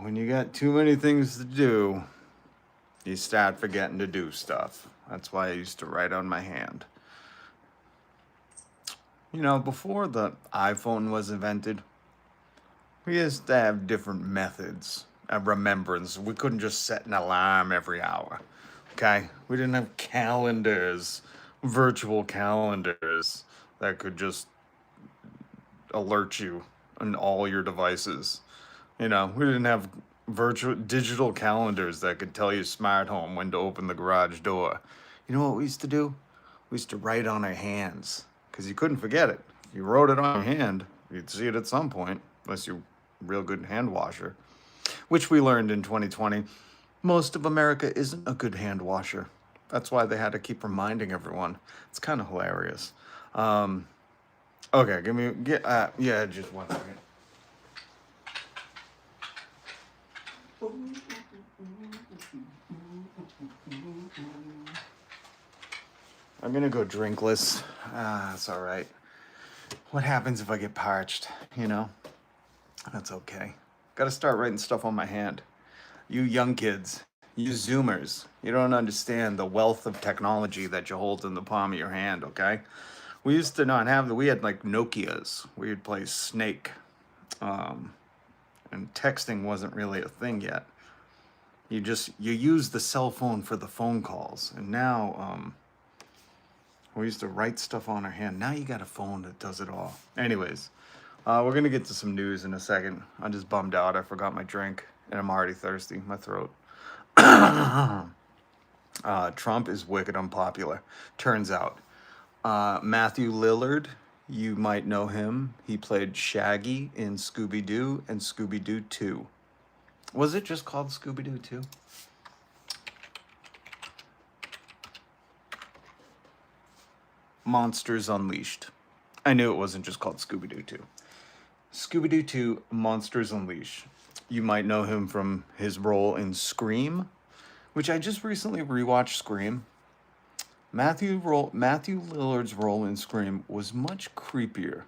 When you got too many things to do, you start forgetting to do stuff. That's why I used to write on my hand. You know, before the iPhone was invented, we used to have different methods of remembrance. We couldn't just set an alarm every hour. Okay? We didn't have calendars, virtual calendars that could just alert you on all your devices. You know, we didn't have virtual digital calendars that could tell you smart home when to open the garage door. You know what we used to do? We used to write on our hands because you couldn't forget it. You wrote it on your hand, you'd see it at some point, unless you're a real good hand washer, which we learned in 2020. Most of America isn't a good hand washer. That's why they had to keep reminding everyone. It's kind of hilarious. Um, okay, yeah, just one second. I'm gonna go drinkless. It's all right. What happens if I get parched? You know, that's okay. Got to start writing stuff on my hand. You young kids, you Zoomers, you don't understand the wealth of technology that you hold in the palm of your hand. Okay, we used to not have we had like Nokia's. We'd play Snake, um, and texting wasn't really a thing yet. You use the cell phone for the phone calls, and now we used to write stuff on our hand. Now you got a phone that does it all. Anyways, we're gonna get to some news in a second. I'm just bummed out. I forgot my drink, and I'm already thirsty. My throat. Trump is wicked unpopular. Turns out, Matthew Lillard, you might know him. He played Shaggy in Scooby Doo and Scooby Doo 2. Was it just called Scooby Doo 2? Monsters Unleashed. I knew it wasn't just called Scooby Doo 2. Scooby Doo 2 Monsters Unleashed. You might know him from his role in Scream, which I just recently rewatched Scream. Matthew Lillard's role in Scream was much creepier.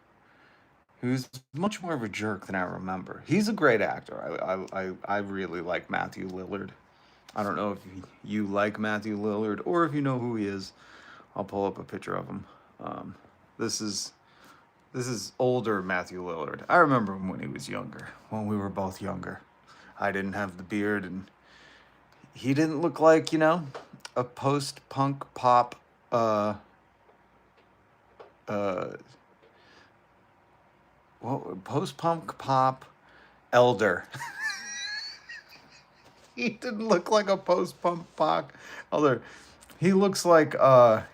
He was much more of a jerk than I remember. He's a great actor. I really like Matthew Lillard. I don't know if you like Matthew Lillard or if you know who he is. I'll pull up a picture of him. Um, this is this is older Matthew Lillard. I remember him when he was younger, when we were both younger. I didn't have the beard, and he didn't look like, a post-punk pop, uh, post-punk pop elder. He didn't look like a post-punk pop elder. He looks like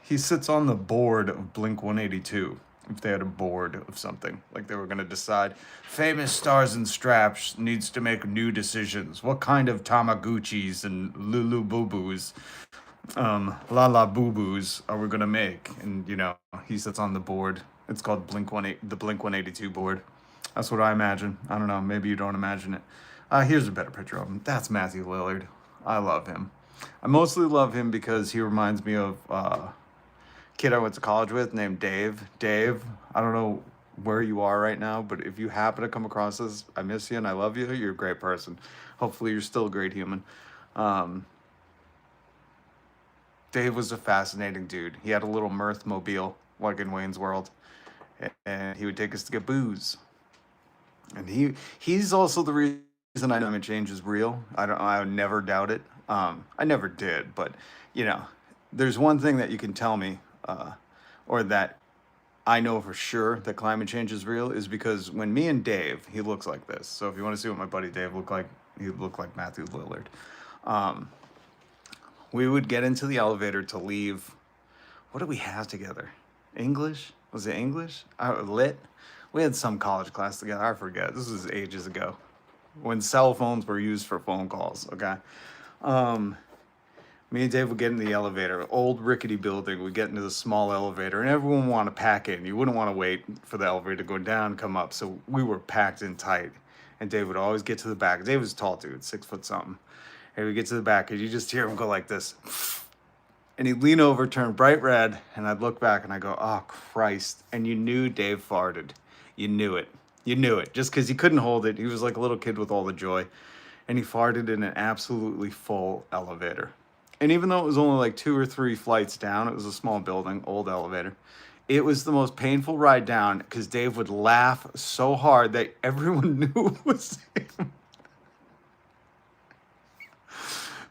he sits on the board of Blink 182. If they had a board of something, like they were going to decide, famous stars and straps needs to make new decisions. What kind of Tamaguchis and Lulu Boo Boos, La Boo Boos are we going to make? And he sits on the board. It's called the Blink 182 board. That's what I imagine. I don't know. Maybe you don't imagine it. Here's a better picture of him. That's Matthew Lillard. I love him. I mostly love him because he reminds me of kid I went to college with named Dave. Dave, I don't know where you are right now, but if you happen to come across this, I miss you and I love you. You're a great person. Hopefully, you're still a great human. Um, Dave was a fascinating dude. He had a little mirth mobile, like in Wayne's World, and he would take us to get booze. And he's also the reason I know climate change is real. I never doubt it. I never did, but you know, there's one thing that you can tell me, or that I know for sure that climate change is real is because when me and Dave, he looks like this. So if you want to see what my buddy Dave looked like, he looked like Matthew Lillard. Um, we would get into the elevator to leave. What did we have together? English? Was it English? Lit? We had some college class together. I forget. This was ages ago when cell phones were used for phone calls. Okay. Um, Me and Dave would get in the elevator, old rickety building. We'd get into the small elevator, and everyone would want to pack in. You wouldn't want to wait for the elevator to go down, come up. So we were packed in tight. And Dave would always get to the back. Dave was a tall dude, 6 foot something. And we'd get to the back, and you just hear him go like this. And he'd lean over, turn bright red, and I'd look back and I go, oh, Christ. And you knew Dave farted. You knew it. You knew it just because he couldn't hold it. He was like a little kid with all the joy. And he farted in an absolutely full elevator. And even though it was only like 2 or 3 flights down, it was a small building, old elevator. It was the most painful ride down because Dave would laugh so hard that everyone knew it was him.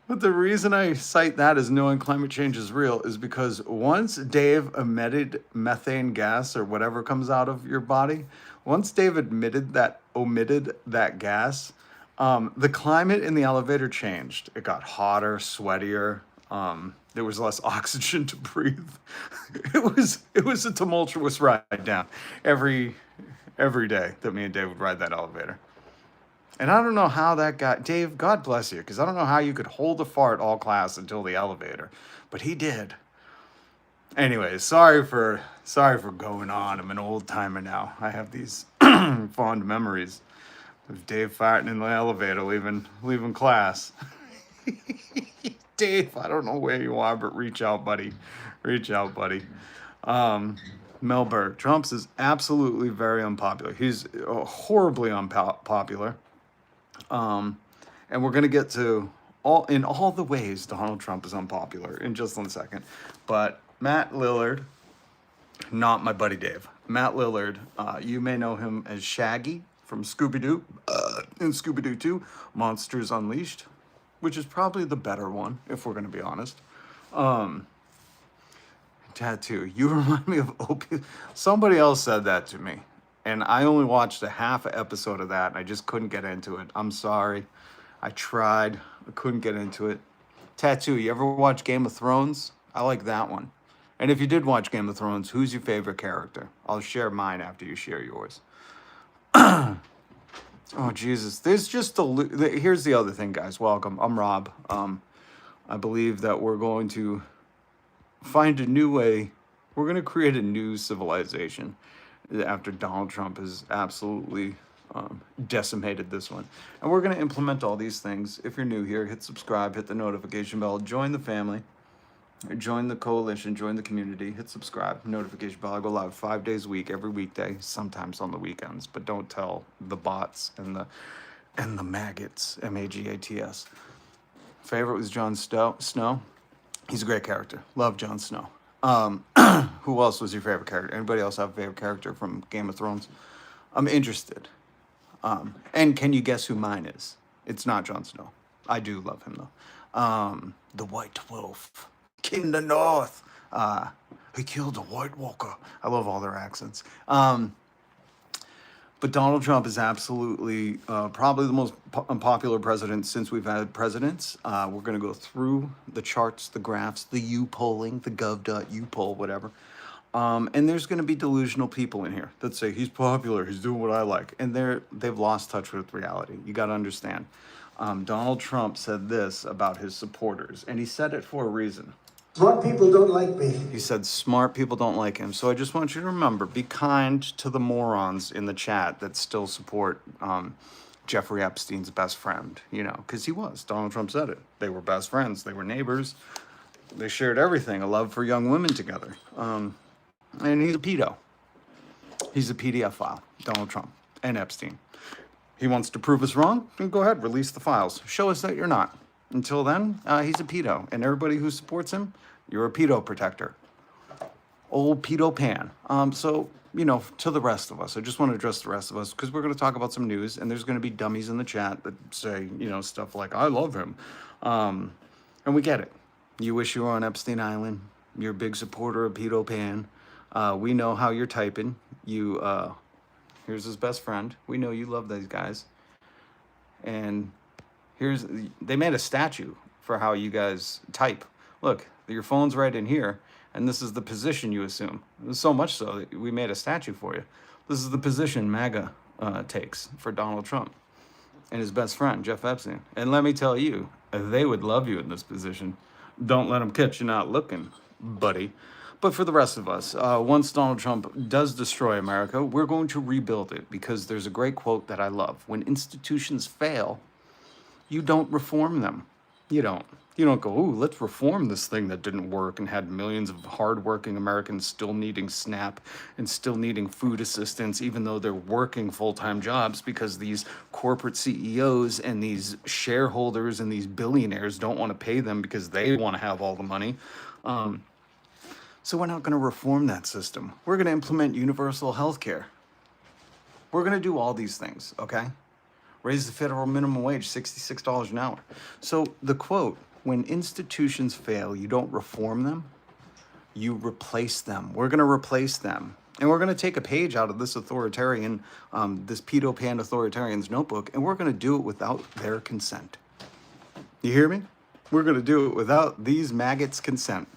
But the reason I cite that as knowing climate change is real is because once Dave emitted methane gas or whatever comes out of your body, once Dave omitted that gas, the climate in the elevator changed. It got hotter, sweatier. There was less oxygen to breathe. It was a tumultuous ride down every day that me and Dave would ride that elevator. And I don't know how that got Dave, God bless you, because I don't know how you could hold a fart all class until the elevator, but he did. Anyways, sorry for going on. I'm an old timer now. I have these fond memories of Dave farting in the elevator, leaving class. Dave, I don't know where you are, but reach out, buddy. Reach out, buddy. Melberg, Trump's is absolutely very unpopular. He's horribly unpopular. And we're going to get to all the ways Donald Trump is unpopular in just 1 second. But Matt Lillard, not my buddy Dave. Matt Lillard, you may know him as Shaggy from Scooby-Doo and Scooby-Doo 2, Monsters Unleashed, which is probably the better one, if we're going to be honest. Tattoo. You remind me of Opie. Somebody else said that to me. And I only watched a half episode of that, and I just couldn't get into it. I'm sorry. I tried. I couldn't get into it. Tattoo, you ever watch Game of Thrones? I like that one. And if you did watch Game of Thrones, who's your favorite character? I'll share mine after you share yours. Oh, Jesus. There's just here's the other thing, guys. Welcome. I'm Rob. I believe that we're going to find a new way. We're going to create a new civilization after Donald Trump has absolutely decimated this one. And we're going to implement all these things. If you're new here, hit subscribe, hit the notification bell, join the family, join the coalition, join the community, hit subscribe, notification bell. I go live 5 days a week, every weekday, sometimes on the weekends, but don't tell the bots and the maggots, M-A-G-A-T-S. Favorite was Jon Snow. He's a great character. Love Jon Snow. Who else was your favorite character? Anybody else have a favorite character from Game of Thrones? I'm interested. And can you guess who mine is? It's not Jon Snow. I do love him though. The White Wolf, King of the North. He killed a White Walker. I love all their accents. But Donald Trump is absolutely probably the most unpopular president since we've had presidents. We're going to go through the charts, the graphs, the U-polling, the gov.upoll, whatever. And there's going to be delusional people in here that say, he's popular, he's doing what I like. And they've lost touch with reality. You got to understand. Donald Trump said this about his supporters, and he said it for a reason. Smart people don't like me. He said smart people don't like him. So I just want you to remember, be kind to the morons in the chat that still support Jeffrey Epstein's best friend, because he was. Donald Trump said it. They were best friends. They were neighbors. They shared everything, a love for young women together. And he's a pedo. He's a PDF file, Donald Trump and Epstein. He wants to prove us wrong? Then go ahead, release the files. Show us that you're not. Until then, he's a pedo. And everybody who supports him, you're a pedo protector. Old pedo pan. So, to the rest of us, I just want to address the rest of us because we're going to talk about some news, and there's going to be dummies in the chat that say, stuff like, I love him. And we get it. You wish you were on Epstein Island. You're a big supporter of pedo pan. We know how you're typing. Here's his best friend. We know you love these guys. And they made a statue for how you guys type. Look, your phone's right in here, and this is the position you assume. So much so that we made a statue for you. This is the position MAGA takes for Donald Trump and his best friend, Jeff Epstein. And let me tell you, they would love you in this position. Don't let them catch you not looking, buddy. But for the rest of us, once Donald Trump does destroy America, we're going to rebuild it because there's a great quote that I love. When institutions fail, you don't reform them. You don't. You don't go, ooh, let's reform this thing that didn't work and had millions of hardworking Americans still needing SNAP and still needing food assistance, even though they're working full-time jobs because these corporate CEOs and these shareholders and these billionaires don't want to pay them because they want to have all the money. So we're not going to reform that system. We're going to implement universal health care. We're going to do all these things, okay? Raise the federal minimum wage, $66 an hour. So the quote, when institutions fail, you don't reform them, you replace them. We're going to replace them. And we're going to take a page out of this authoritarian, this pedo pan authoritarian's notebook, and we're going to do it without their consent. You hear me? We're going to do it without these maggots' consent.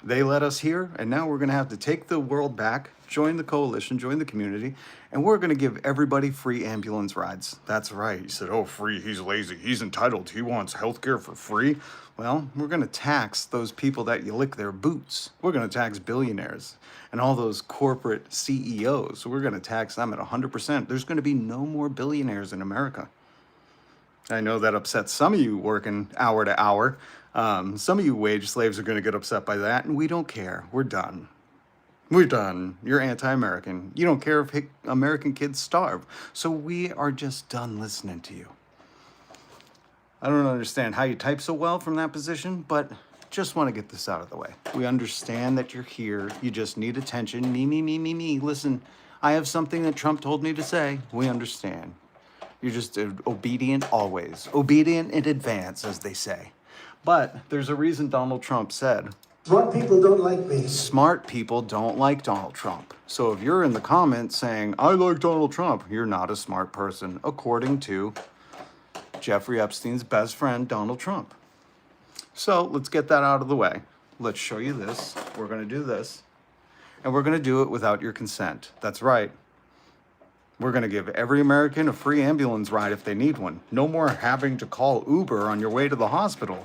They let us here, and now we're going to have to take the world back, join the coalition, join the community, and we're going to give everybody free ambulance rides. That's right. You said, oh, free, he's lazy, he's entitled, he wants healthcare for free. Well, we're going to tax those people that you lick their boots. We're going to tax billionaires and all those corporate CEOs. So we're going to tax them at 100%. There's going to be no more billionaires in America. I know that upsets some of you working hour to hour. Some of you wage slaves are going to get upset by that, and we don't care. We're done. We're done. You're anti-American. You don't care if American kids starve. So we are just done listening to you. I don't understand how you type so well from that position, but just want to get this out of the way. We understand that you're here. You just need attention. Me. Listen, I have something that Trump told me to say. We understand. You're just obedient always. Obedient in advance, as they say. But there's a reason Donald Trump said, Smart people don't like me. smart people don't like Donald Trump. So if you're in the comments saying, I like Donald Trump, you're not a smart person, according to Jeffrey Epstein's best friend, Donald Trump. So let's get that out of the way. Let's show you this. We're going to do this. And we're going to do it without your consent. That's right. We're going to give every American a free ambulance ride if they need one. No more having to call Uber on your way to the hospital.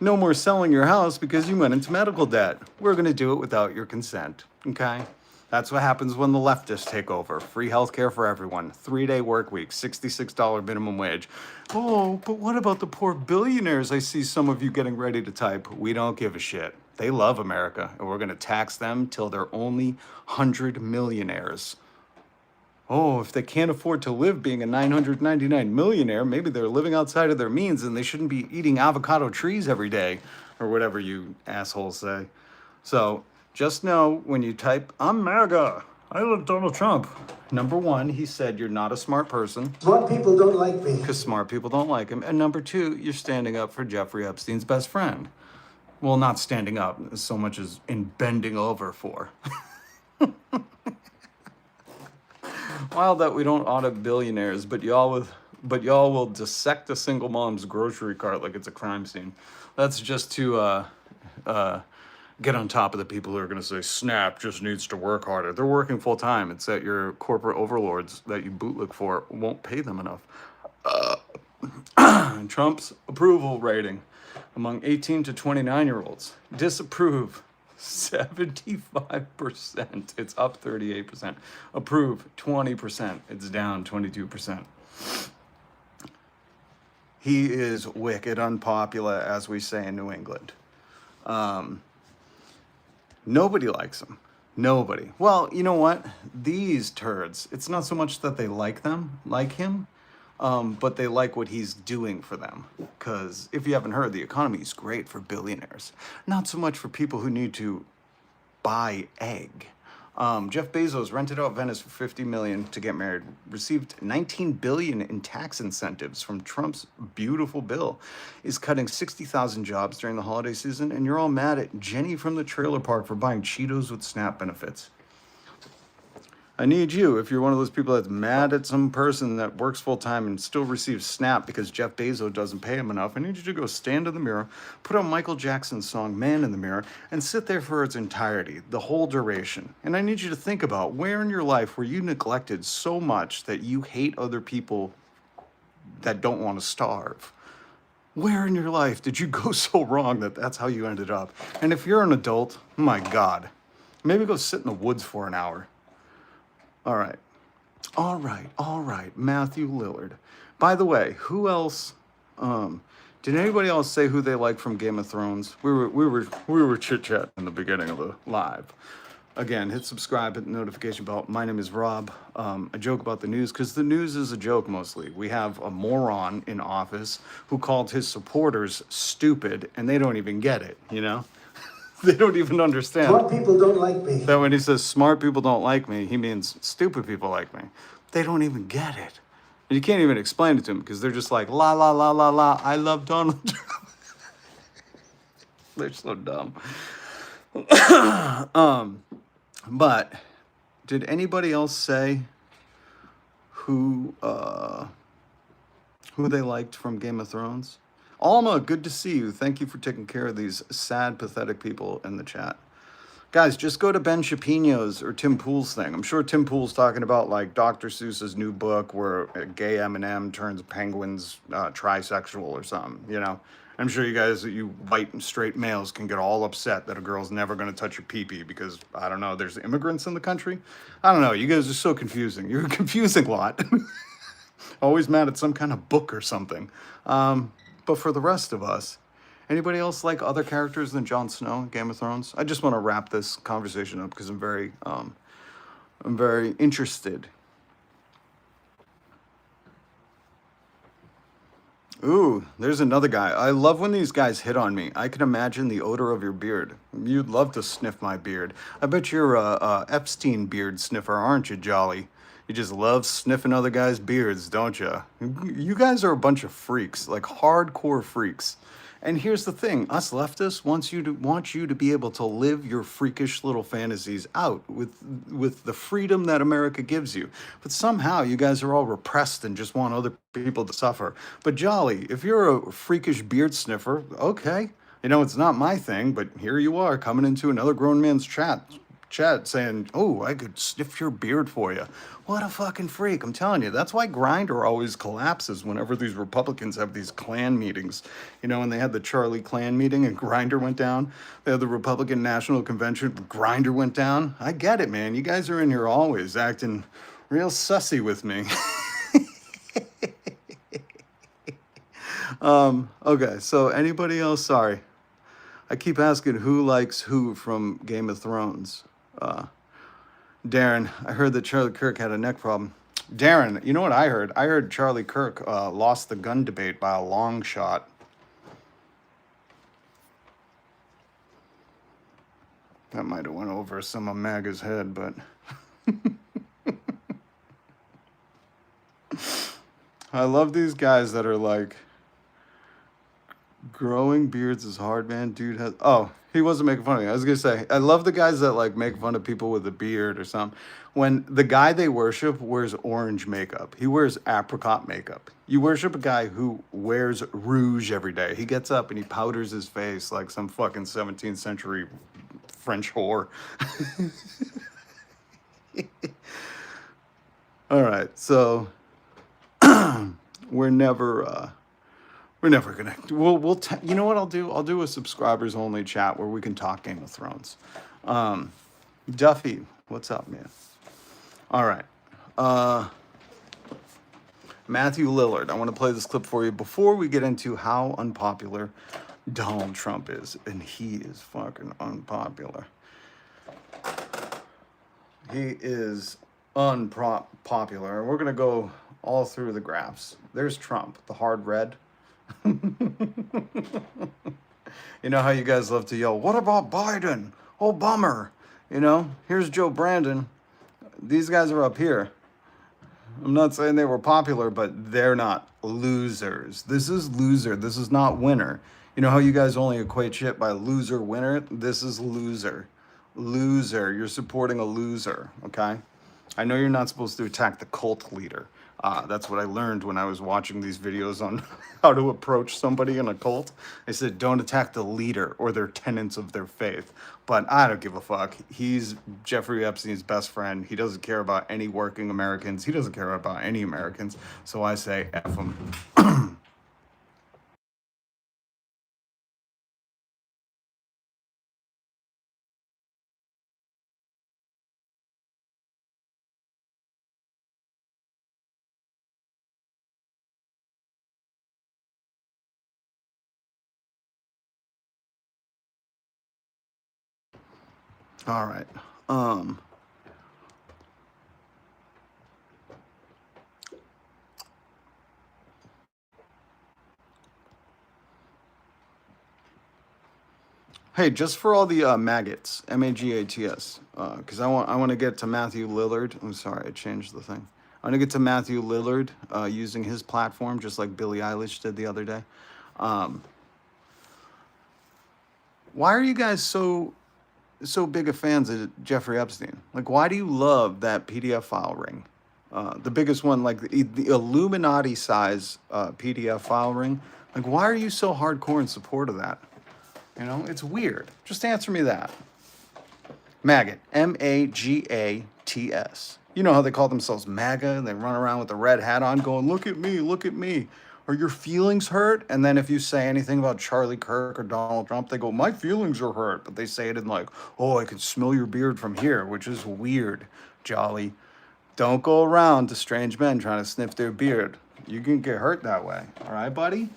No more selling your house because you went into medical debt. We're going to do it without your consent, okay? That's what happens when the leftists take over. Free healthcare for everyone. 3-day work week, $66 minimum wage. Oh, but what about the poor billionaires I see some of you getting ready to type? We don't give a shit. They love America, and we're going to tax them till they're only 100 millionaires. Oh, if they can't afford to live being a 999 millionaire, maybe they're living outside of their means and they shouldn't be eating avocado trees every day, or whatever you assholes say. So just know when you type, I'm MAGA, I love Donald Trump. Number one, he said you're not a smart person. Smart people don't like me. Because smart people don't like him. And number two, you're standing up for Jeffrey Epstein's best friend. Well, not standing up so much as in bending over for. Wild that we don't audit billionaires, but y'all will dissect a single mom's grocery cart like it's a crime scene. That's just to get on top of the people who are going to say SNAP just needs to work harder. They're working full time. It's that your corporate overlords that you bootlick for won't pay them enough. Trump's approval rating among 18 to 29-year-olds, disapprove 75%. It's up 38%. Approve 20%. It's down 22%. He is wicked unpopular, as we say in New England. Nobody likes him. Nobody. Well, you know what? These turds, it's not so much that they like him, but they like what he's doing for them. Because if you haven't heard, the economy is great for billionaires. Not so much for people who need to buy egg. Jeff Bezos rented out Venice for $50 million to get married, received $19 billion in tax incentives from Trump's beautiful bill, is cutting 60,000 jobs during the holiday season, and you're all mad at Jenny from the trailer park for buying Cheetos with SNAP benefits. I need you, if you're one of those people that's mad at some person that works full-time and still receives SNAP because Jeff Bezos doesn't pay him enough, I need you to go stand in the mirror, put on Michael Jackson's song Man in the Mirror, and sit there for its entirety, the whole duration. And I need you to think about where in your life were you neglected so much that you hate other people that don't want to starve? Where in your life did you go so wrong that that's how you ended up? And if you're an adult, my God, maybe go sit in the woods for an hour. All right, Matthew Lillard. By the way, who else Did anybody else say who they like from Game of Thrones? We were chit-chatting in the beginning of the live. Again, hit subscribe, hit the notification bell. My name is Rob. I joke about the news because the news is a joke mostly. We have a moron in office who called his supporters stupid, and they don't even get it, you know? They don't even understand Smart people don't like me. that when he says smart people don't like me, he means stupid people like me. They don't even get it. And you can't even explain it to them because they're just like, la, la, la, la, la, I love Donald Trump. They're so dumb. But did anybody else say who they liked from Game of Thrones? Alma, good to see you. Thank you for taking care of these sad, pathetic people in the chat. Guys, just go to Ben Shapino's or Tim Pool's thing. I'm sure Tim Pool's talking about like Dr. Seuss's new book where a gay M&M turns penguins trisexual or something, you know? I'm sure you guys, you white and straight males can get all upset that a girl's never going to touch your pee-pee because, I don't know, there's immigrants in the country? I don't know. You guys are so confusing. You're a confusing lot. Always mad at some kind of book or something. But for the rest of us, anybody else like other characters than Jon Snow in Game of Thrones? I just want to wrap this conversation up because I'm very interested. Ooh, there's another guy. I love when these guys hit on me. I can imagine the odor of your beard. You'd love to sniff my beard. I bet you're a Epstein beard sniffer, aren't you, Jolly? You just love sniffing other guys' beards, don't you? You guys are a bunch of freaks, like hardcore freaks. And here's the thing, us leftists want you to be able to live your freakish little fantasies out with the freedom that America gives you. But somehow you guys are all repressed and just want other people to suffer. But Jolly, if you're a freakish beard sniffer, okay. You know, it's not my thing, but here you are coming into another grown man's chat saying, oh, I could sniff your beard for you. What a fucking freak. I'm telling you, that's why Grindr always collapses whenever these Republicans have these Klan meetings. You know, when they had the Charlie Klan meeting and Grindr went down, they had the Republican National Convention, Grindr went down. I get it, man. You guys are in here always acting real sussy with me. Okay, so anybody else? Sorry. I keep asking who likes who from Game of Thrones. Darren, I heard that Charlie Kirk had a neck problem. Darren, you know what I heard? I heard Charlie Kirk lost the gun debate by a long shot. That might have went over some of MAGA's head, but... I love these guys that are like... Growing beards is hard, man. Dude has... Oh, he wasn't making fun of me. I was going to say, I love the guys that like make fun of people with a beard or something. When the guy they worship wears orange makeup. He wears apricot makeup. You worship a guy who wears rouge every day. He gets up and he powders his face like some fucking 17th century French whore. All right, so we're never gonna. You know what I'll do? I'll do a subscribers only chat where we can talk Game of Thrones. Duffy, what's up, man? All right. Matthew Lillard. I want to play this clip for you before we get into how unpopular Donald Trump is, and he is fucking unpopular. He is unpopular. We're gonna go all through the graphs. There's Trump, the hard red. You know how you guys love to yell, what about Biden? Oh, bummer. You know, here's Joe Brandon. These guys are up here. I'm not saying they were popular, but they're not losers. This is loser. This is not winner. You know how you guys only equate shit by loser, winner? This is loser. Loser. You're supporting a loser, okay? I know you're not supposed to attack the cult leader. That's what I learned when I was watching these videos on how to approach somebody in a cult. They said, don't attack the leader or their tenets of their faith. But I don't give a fuck. He's Jeffrey Epstein's best friend. He doesn't care about any working Americans. He doesn't care about any Americans. So I say, F him. All right. Hey, just for all the maggots, MAGATS, because I want to get to Matthew Lillard. I'm sorry, I changed the thing. I want to get to Matthew Lillard using his platform, just like Billie Eilish did the other day. Why are you guys so big of fans of Jeffrey Epstein? Like, why do you love that PDF file ring? The biggest one, like the Illuminati size PDF file ring. Like, why are you so hardcore in support of that? You know, it's weird. Just answer me that. Maggot. MAGATS. You know how they call themselves MAGA and they run around with the red hat on going, look at me, look at me. Are your feelings hurt? And then if you say anything about Charlie Kirk or Donald Trump, they go, my feelings are hurt. But they say it in like, oh, I can smell your beard from here, which is weird, Jolly. Don't go around to strange men trying to sniff their beard. You can get hurt that way. All right, buddy?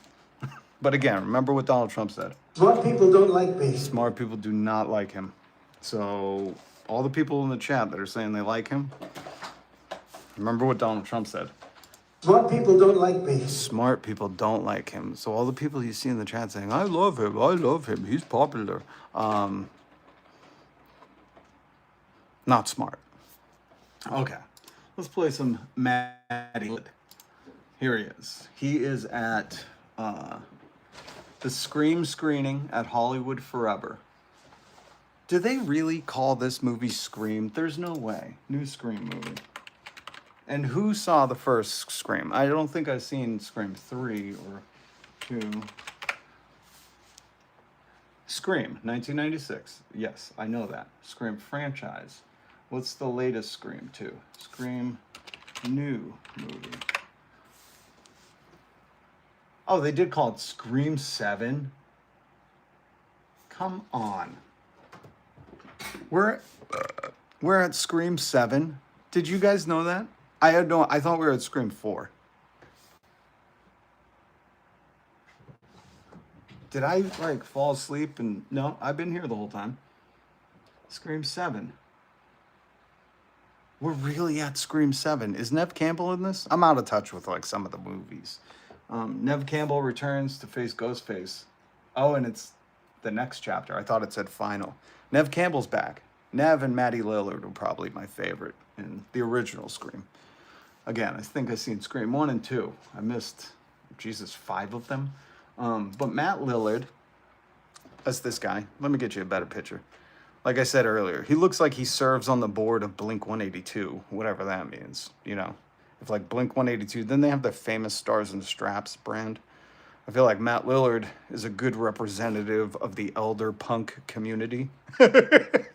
But again, remember what Donald Trump said. Smart people don't like me. Smart people do not like him. So all the people in the chat that are saying they like him, remember what Donald Trump said. Smart people don't like me. Smart people don't like him. So all the people you see in the chat saying, I love him, he's popular. Not smart. Okay, let's play some Matty Lillard. Here he is. He is at the Scream screening at Hollywood Forever. Do they really call this movie Scream? There's no way. New Scream movie. And who saw the first Scream? I don't think I've seen Scream 3 or 2. Scream, 1996. Yes, I know that. Scream franchise. What's the latest Scream 2? Scream new movie. Oh, they did call it Scream 7? Come on. We're at Scream 7. Did you guys know that? I thought we were at Scream 4. Did I like fall asleep and no, I've been here the whole time. Scream 7. We're really at Scream 7. Is Nev Campbell in this? I'm out of touch with like some of the movies. Nev Campbell returns to face Ghostface. Oh, and it's the next chapter. I thought it said final. Nev Campbell's back. Nev and Matty Lillard were probably my favorite in the original Scream. Again, I think I've seen Scream 1 and 2. I missed, 5 of them. But Matt Lillard, that's this guy. Let me get you a better picture. Like I said earlier, he looks like he serves on the board of Blink-182, whatever that means, you know. If like Blink-182, then they have the famous Stars and Straps brand. I feel like Matt Lillard is a good representative of the elder punk community to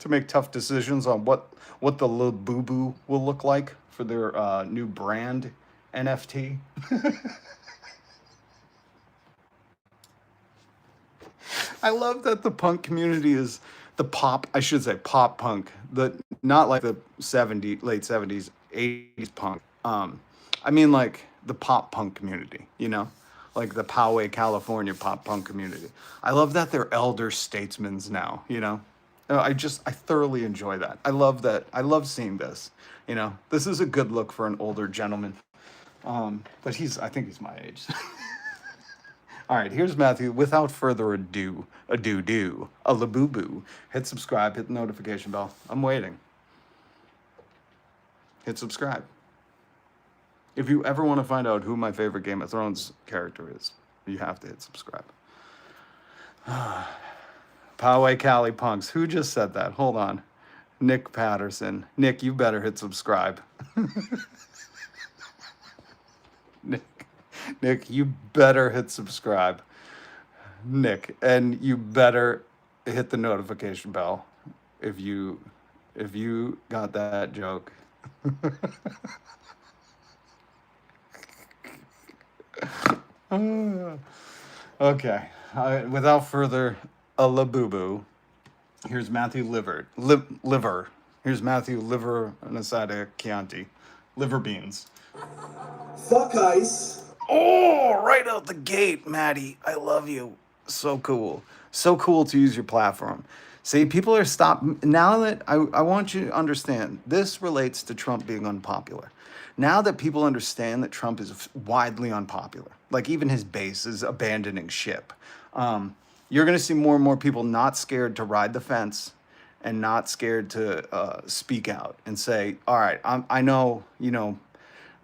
make tough decisions on what the little boo-boo will look like for their new brand NFT. I love that the punk community is the pop punk, not like the late 70s, 80s punk. I mean like the pop punk community, you know? Like the Poway, California pop punk community. I love that they're elder statesmen now, you know? I thoroughly enjoy that. I love that. I love seeing this, you know? This is a good look for an older gentleman. But I think he's my age. All right, here's Matthew. Without further ado, a laboo-boo. Hit subscribe, hit the notification bell. I'm waiting. Hit subscribe. If you ever want to find out who my favorite Game of Thrones character is, you have to hit subscribe. Poway Cali punks. Who just said that? Hold on. Nick Patterson. Nick, you better hit subscribe. Nick, you better hit subscribe. Nick, and you better hit the notification bell if you got that joke. Okay. Without further boo. Here's Matthew Liver. Here's Matthew Liver and a side of Chianti. Liver beans. Fuck ice. Oh, right out the gate, Maddie. I love you. So cool. So cool to use your platform. See, people are stopped now that I want you to understand this relates to Trump being unpopular. Now that people understand that Trump is widely unpopular, like even his base is abandoning ship, you're going to see more and more people not scared to ride the fence and not scared to speak out and say, all right, I know,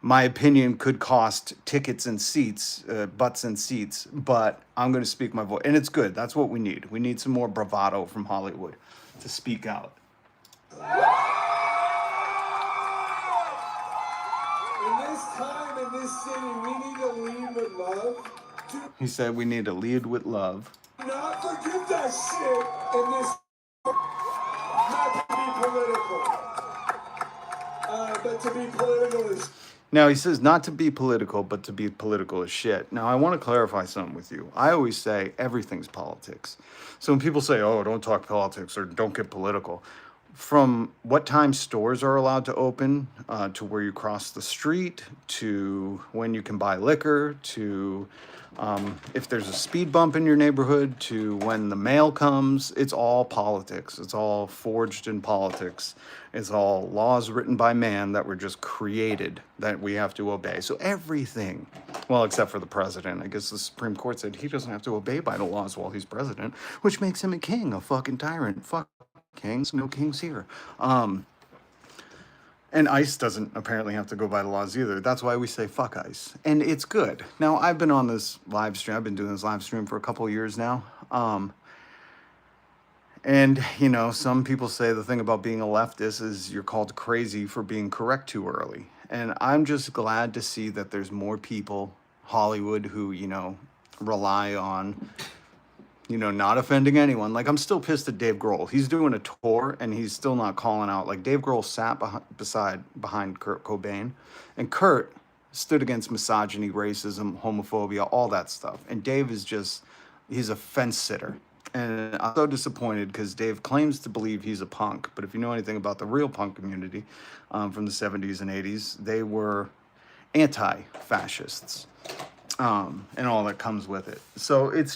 my opinion could cost tickets and seats, butts and seats, but I'm going to speak my voice. And it's good. That's what we need. We need some more bravado from Hollywood to speak out. In this time, in this city, we need to lead with love. He said we need to lead with love. Do not forget that shit in this. Not to be political, but to be political is. Now, he says not to be political, but to be political as shit. Now, I want to clarify something with you. I always say everything's politics. So when people say, oh, don't talk politics or don't get political, from what time stores are allowed to open, to where you cross the street, to when you can buy liquor, to if there's a speed bump in your neighborhood, to when the mail comes, it's all politics. It's all forged in politics. It's all laws written by man that were just created that we have to obey. So everything, well, except for the president. I guess the Supreme Court said he doesn't have to obey by the laws while he's president, which makes him a king, a fucking tyrant. Fuck kings, no kings here. And ICE doesn't apparently have to go by the laws either. That's why we say fuck ICE. And it's good. Now, I've been on this live stream. I've been doing this live stream for a couple of years now. And, some people say the thing about being a leftist is you're called crazy for being correct too early. And I'm just glad to see that there's more people, Hollywood, who, rely on, not offending anyone. Like, I'm still pissed at Dave Grohl. He's doing a tour and he's still not calling out. Like, Dave Grohl sat behind Kurt Cobain, and Kurt stood against misogyny, racism, homophobia, all that stuff. And Dave is he's a fence sitter. And I'm so disappointed because Dave claims to believe he's a punk. But if you know anything about the real punk community from the 70s and 80s, they were anti-fascists. And all that comes with it. So it's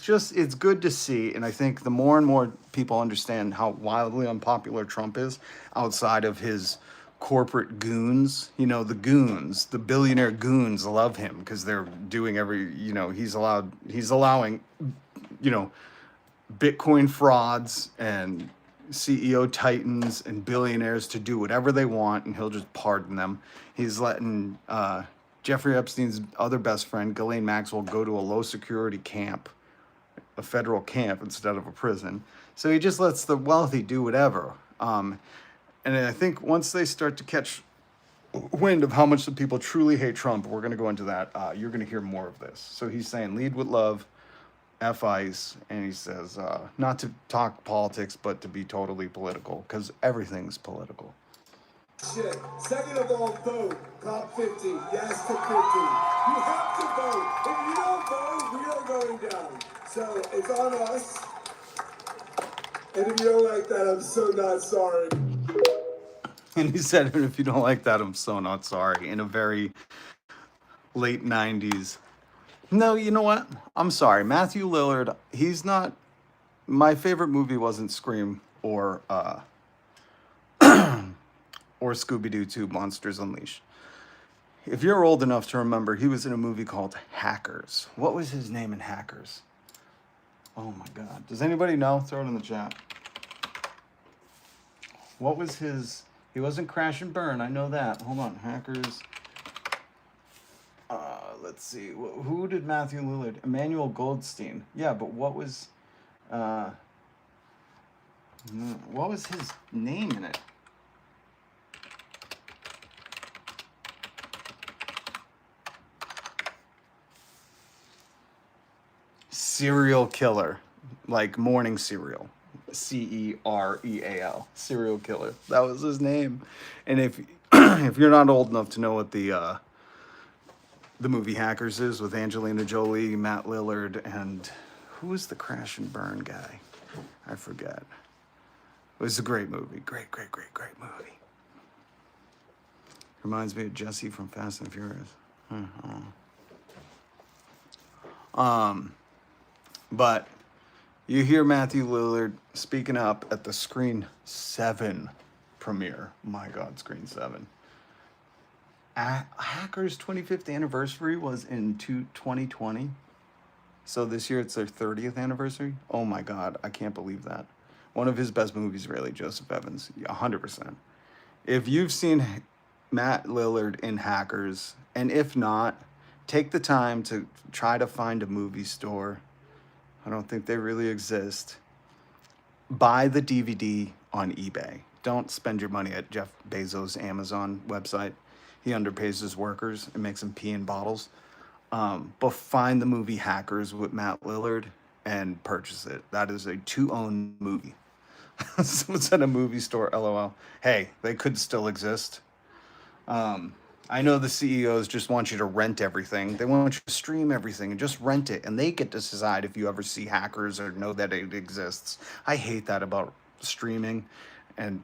good to see. And I think the more and more people understand how wildly unpopular Trump is outside of his corporate goons, the goons, the billionaire goons love him because they're doing he's allowing, Bitcoin frauds and CEO titans and billionaires to do whatever they want, and he'll just pardon them. He's letting, Jeffrey Epstein's other best friend, Ghislaine Maxwell, go to a low-security camp, a federal camp instead of a prison. So he just lets the wealthy do whatever. And I think once they start to catch wind of how much the people truly hate Trump, we're going to go into that, you're going to hear more of this. So he's saying lead with love, F ICE, and he says not to talk politics, but to be totally political, because everything's political. Shit. Second of all, vote. Prop 50. Yes to 50. You have to vote. If you don't vote, we are going down. So it's on us. And if you don't like that, I'm so not sorry. And he said, if you don't like that, I'm so not sorry, in a very late 90s. No, you know what? I'm sorry. Matthew Lillard, he's not... My favorite movie wasn't Scream or Scooby-Doo 2 Monsters Unleashed. If you're old enough to remember, he was in a movie called Hackers. What was his name in Hackers? Oh my God. Does anybody know? Throw it in the chat. What was his... He wasn't Crash and Burn, I know that. Hold on. Hackers... let's see. Who did Matthew Lillard? Emmanuel Goldstein. Yeah, but what was his name in it? Serial killer, like morning cereal. Cereal. Serial killer. That was his name. And if if you're not old enough to know what the movie Hackers is, with Angelina Jolie, Matt Lillard, and who was the Crash and Burn guy? I forget. It was a great movie. Great movie. Reminds me of Jesse from Fast and Furious. But You hear Matthew Lillard speaking up at the Screen 7 premiere. My God, Screen 7. Hackers' 25th anniversary was in 2020. So this year it's their 30th anniversary. Oh my God, I can't believe that. One of his best movies, really, Joseph Evans, 100%. If you've seen Matt Lillard in Hackers, and if not, take the time to try to find a movie store. I don't think they really exist. Buy the DVD on eBay. Don't spend your money at Jeff Bezos' Amazon website. He underpays his workers and makes them pee in bottles. But find the movie Hackers with Matt Lillard and purchase it. That is a to-own movie. Someone's at a movie store, LOL. Hey, they could still exist. I know the CEOs just want you to rent everything. They want you to stream everything and just rent it. And they get to decide if you ever see Hackers or know that it exists. I hate that about streaming and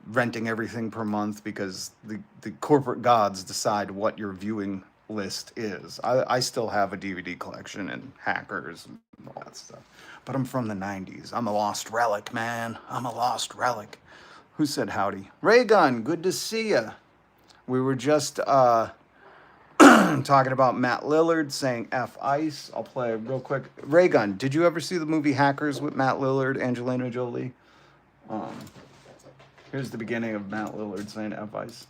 renting everything per month because the corporate gods decide what your viewing list is. I still have a DVD collection and Hackers and all that stuff. But I'm from the 90s. I'm a lost relic, man. I'm a lost relic. Who said howdy? Raygun, good to see ya. We were just talking about Matt Lillard saying F ICE. I'll play real quick. Raygun, did you ever see the movie Hackers with Matt Lillard, Angelina Jolie? Here's the beginning of Matt Lillard saying F ICE.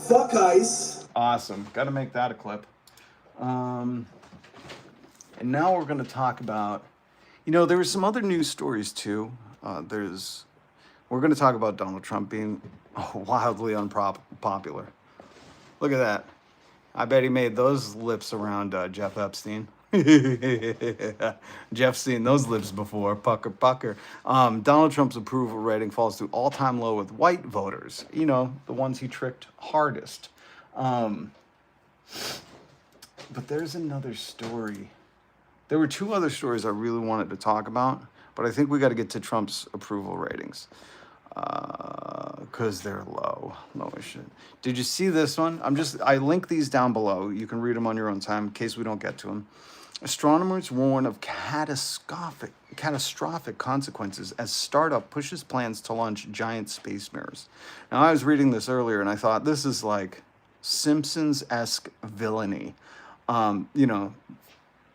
Fuck ICE. Awesome. Got to make that a clip. And now we're going to talk about, there were some other news stories too. We're going to talk about Donald Trump being wildly unpopular. Look at that. I bet he made those lips around Jeff Epstein. Jeff's seen those lips before. Pucker, pucker. Donald Trump's approval rating falls to all-time low with white voters. The ones he tricked hardest. But there's another story. There were two other stories I really wanted to talk about, but I think we got to get to Trump's approval ratings. Because they're low. Low as shit. Did you see this one? I link these down below. You can read them on your own time in case we don't get to them. Astronomers warn of catastrophic consequences as startup pushes plans to launch giant space mirrors. Now, I was reading this earlier and I thought this is like Simpsons-esque villainy.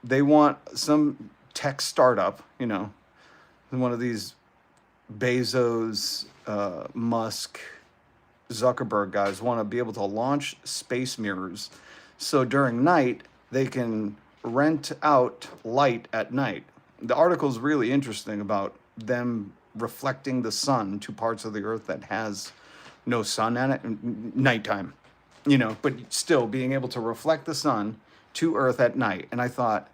They want some tech startup, one of these Bezos, Musk, Zuckerberg guys want to be able to launch space mirrors so during night they can rent out light at night. The article is really interesting about them reflecting the sun to parts of the earth that has no sun in it, nighttime, but still being able to reflect the sun to earth at night. And I thought,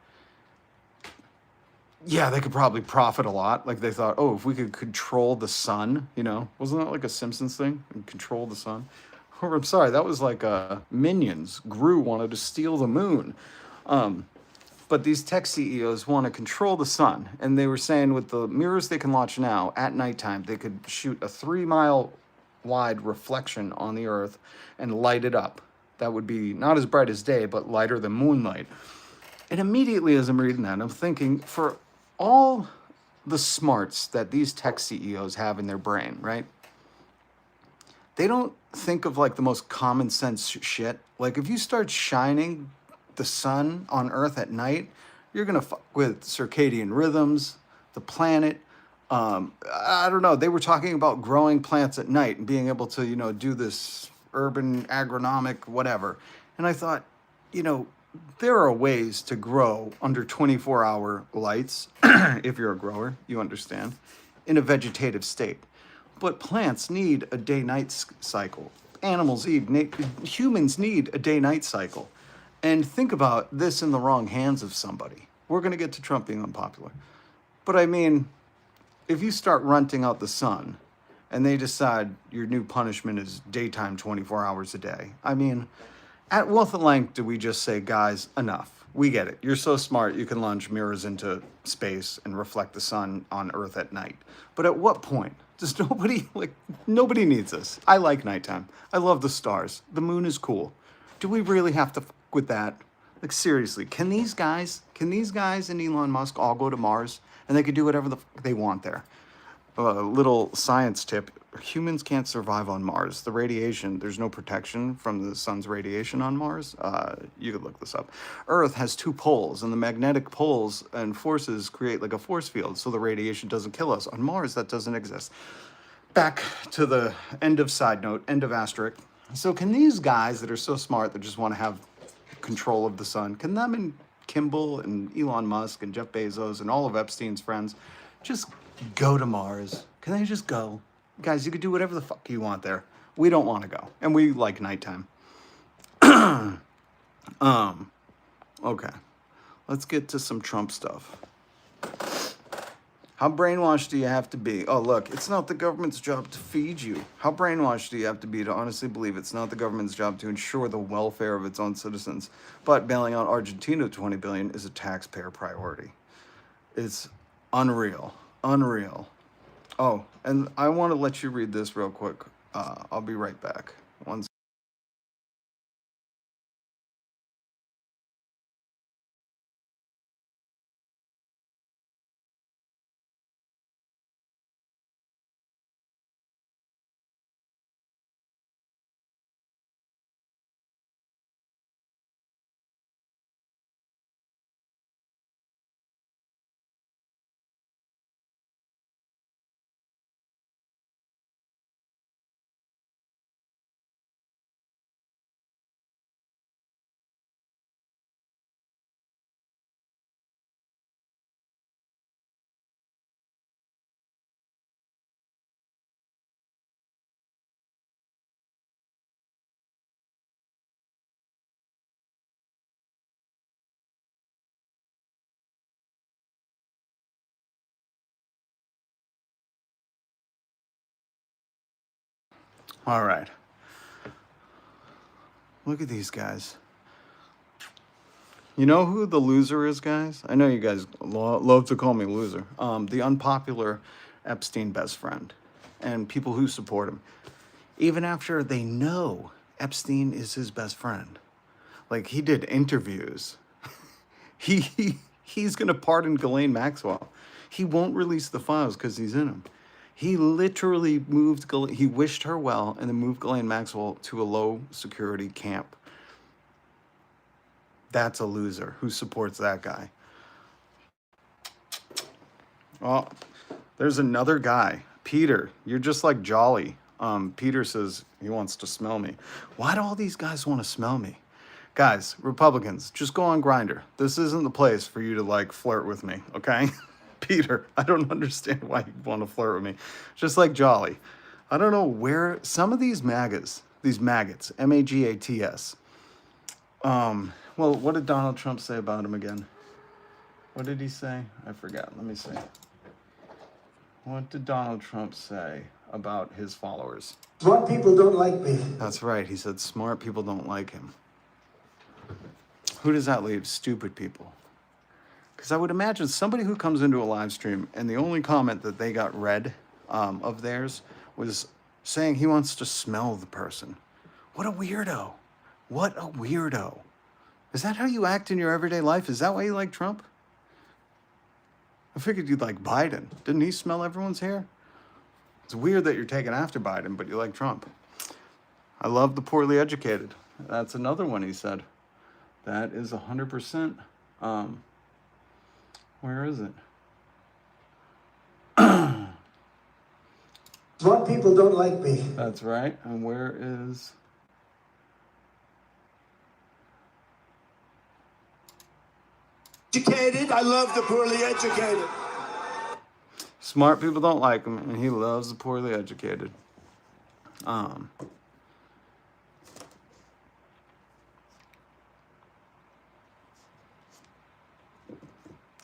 yeah, they could probably profit a lot. Like they thought, if we could control the sun, wasn't that like a Simpsons thing? Control the sun? Or I'm sorry, that was like Minions. Gru wanted to steal the moon. But these tech CEOs want to control the sun. And they were saying with the mirrors they can launch now, at nighttime, they could shoot a 3-mile wide reflection on the earth and light it up. That would be not as bright as day, but lighter than moonlight. And immediately as I'm reading that, I'm thinking, for all the smarts that these tech CEOs have in their brain, right? They don't think of like the most common sense shit. Like if you start shining the sun on Earth at night, you're going to fuck with circadian rhythms, the planet. I don't know. They were talking about growing plants at night and being able to, do this urban agronomic whatever. And I thought, there are ways to grow under 24-hour lights, if you're a grower, you understand, in a vegetative state. But plants need a day-night cycle. Humans need a day-night cycle. And think about this in the wrong hands of somebody. We're going to get to Trump being unpopular. But I mean, if you start renting out the sun and they decide your new punishment is daytime 24 hours a day, I mean, at what length do we just say, guys, enough? We get it. You're so smart, you can launch mirrors into space and reflect the sun on Earth at night. But at what point? Does nobody needs this. I like nighttime. I love the stars. The moon is cool. Do we really have to fuck with that? Like, seriously, can these guys and Elon Musk all go to Mars and they could do whatever the fuck they want there. Little science tip: humans can't survive on Mars. The radiation, there's no protection from the sun's radiation on Mars. You could look this up. Earth has 2 poles, and the magnetic poles and forces create like a force field, so the radiation doesn't kill us. On Mars, that doesn't exist. Back to the end of side note, end of asterisk. So can these guys that are so smart that just want to have control of the sun, can them and Kimball and Elon Musk and Jeff Bezos and all of Epstein's friends just go to Mars? Can they just go? Guys, you could do whatever the fuck you want there. We don't want to go. And we like nighttime. Okay. Let's get to some Trump stuff. How brainwashed do you have to be? Oh, look, it's not the government's job to feed you. How brainwashed do you have to be to honestly believe it's not the government's job to ensure the welfare of its own citizens, but bailing out Argentina $20 billion is a taxpayer priority? It's unreal. Unreal. Oh, and I want to let you read this real quick. I'll be right back. One second. All right. Look at these guys. You know who the loser is, guys? I know you guys love to call me loser. The unpopular Epstein best friend and people who support him. Even after they know Epstein is his best friend. Like, he did interviews. He's going to pardon Ghislaine Maxwell. He won't release the files because he's in them. He literally he wished her well and then moved Ghislaine Maxwell to a low security camp. That's a loser who supports that guy. Well, there's another guy, Peter. You're just like Jolly. Peter says he wants to smell me. Why do all these guys want to smell me? Guys, Republicans, just go on Grindr. This isn't the place for you to like flirt with me, okay? Peter, I don't understand why you want to flirt with me. Just like Jolly. I don't know where some of these maggots, M-A-G-A-T-S. Well, what did Donald Trump say about him again? What did he say? I forgot. Let me see. What did Donald Trump say about his followers? Smart people don't like me. That's right. He said smart people don't like him. Who does that leave? Stupid people. Because I would imagine somebody who comes into a live stream and the only comment that they got read of theirs was saying he wants to smell the person. What a weirdo. What a weirdo. Is that how you act in your everyday life? Is that why you like Trump? I figured you'd like Biden. Didn't he smell everyone's hair? It's weird that you're taking after Biden, but you like Trump. I love the poorly educated. That's another one he said. That is 100%. Where is it? Smart people don't like me. That's right. And where is... Educated, I love the poorly educated. Smart people don't like him, and he loves the poorly educated.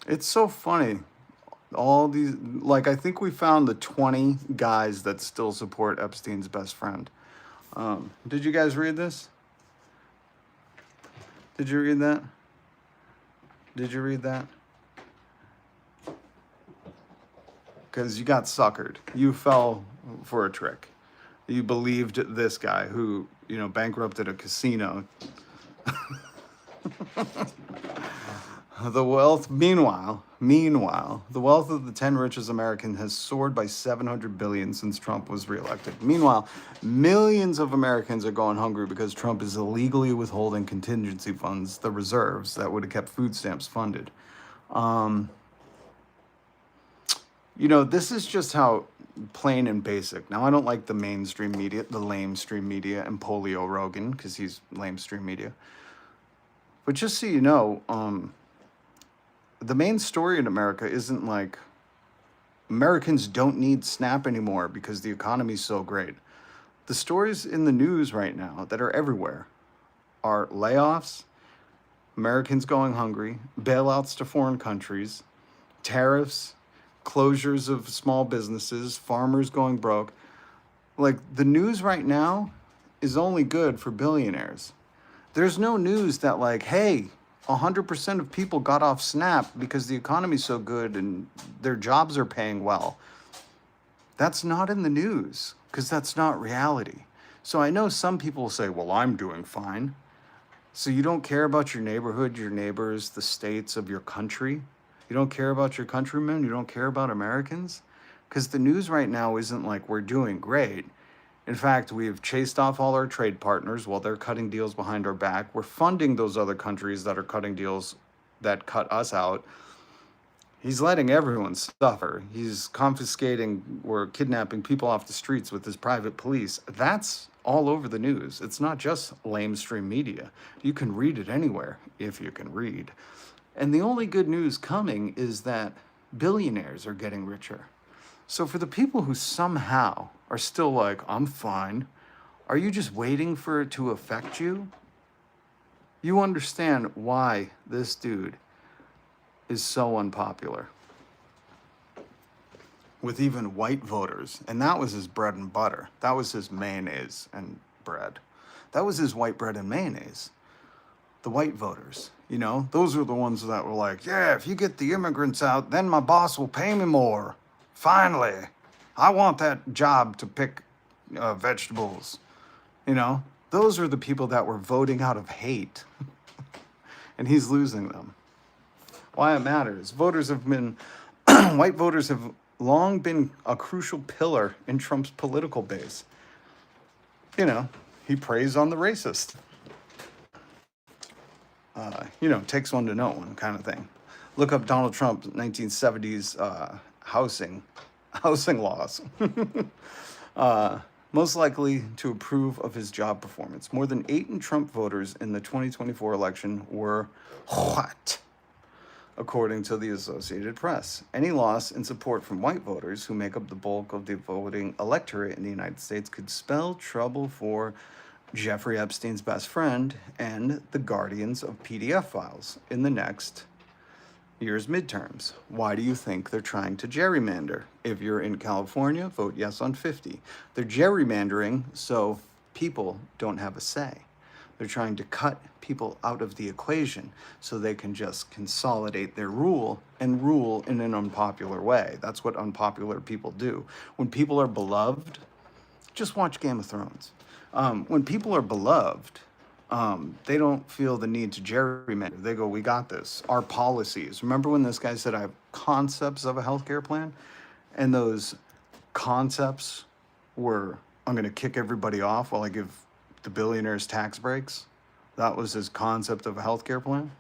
It's so funny. All these, like, I think we found the 20 guys that still support Epstein's best friend. Did you guys read this? Did you read that? Did you read that? Because you got suckered. You fell for a trick. You believed this guy who, bankrupted a casino. Meanwhile, the wealth of the 10 richest Americans has soared by 700 billion since Trump was reelected. Meanwhile, millions of Americans are going hungry because Trump is illegally withholding contingency funds, the reserves that would have kept food stamps funded. This is just how plain and basic. Now, I don't like the mainstream media, the lamestream media, and Polio Rogan, because he's lamestream media. But just so you know, the main story in America isn't like Americans don't need SNAP anymore because the economy's so great. The stories in the news right now that are everywhere are layoffs, Americans going hungry, bailouts to foreign countries, tariffs, closures of small businesses, farmers going broke. Like, the news right now is only good for billionaires. There's no news that, like, hey, 100% of people got off SNAP because the economy's so good and their jobs are paying well. That's not in the news because that's not reality. So I know some people will say, well, I'm doing fine. So you don't care about your neighborhood, your neighbors, the states of your country? You don't care about your countrymen? You don't care about Americans? Because the news right now isn't like we're doing great. In fact, we've chased off all our trade partners while they're cutting deals behind our back. We're funding those other countries that are cutting deals that cut us out. He's letting everyone suffer. He's confiscating or kidnapping people off the streets with his private police. That's all over the news. It's not just lamestream media. You can read it anywhere if you can read. And the only good news coming is that billionaires are getting richer. So for the people who somehow are still like, I'm fine, are you just waiting for it to affect you? You understand why this dude is so unpopular with even white voters. And that was his bread and butter. That was his mayonnaise and bread. That was his white bread and mayonnaise. The white voters, those are the ones that were like, yeah, if you get the immigrants out, then my boss will pay me more. Finally, I want that job to pick vegetables. Those are the people that were voting out of hate. And he's losing them. Why it matters. White voters have long been a crucial pillar in Trump's political base. He preys on the racist. Takes one to know one kind of thing. Look up Donald Trump's 1970s housing laws. Most likely to approve of his job performance. More than 8 Trump voters in the 2024 election were what? According to the Associated Press. Any loss in support from white voters, who make up the bulk of the voting electorate in the United States, could spell trouble for Jeffrey Epstein's best friend and the guardians of PDF files in the next year's midterms. Why do you think they're trying to gerrymander? If you're in California, vote yes on 50. They're gerrymandering so people don't have a say. They're trying to cut people out of the equation so they can just consolidate their rule and rule in an unpopular way. That's what unpopular people do. When people are beloved, just watch Game of Thrones. When people are beloved, they don't feel the need to gerrymander. They go, we got this. Our policies. Remember when this guy said, I have concepts of a healthcare plan? And those concepts were, I'm going to kick everybody off while I give the billionaires tax breaks. That was his concept of a healthcare plan.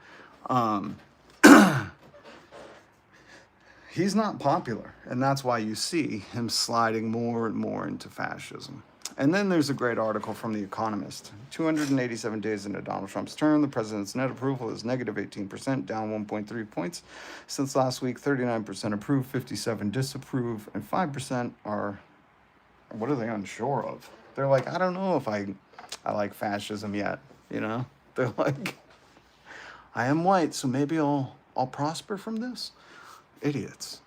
He's not popular, and that's why you see him sliding more and more into fascism. And then there's a great article from The Economist. 287 days into Donald Trump's term, the president's net approval is negative 18%, down 1.3 points. Since last week, 39% approve, 57% disapprove, and 5% are, what are they unsure of? They're like, I don't know if I like fascism yet, They're like, I am white, so maybe I'll prosper from this? Idiots.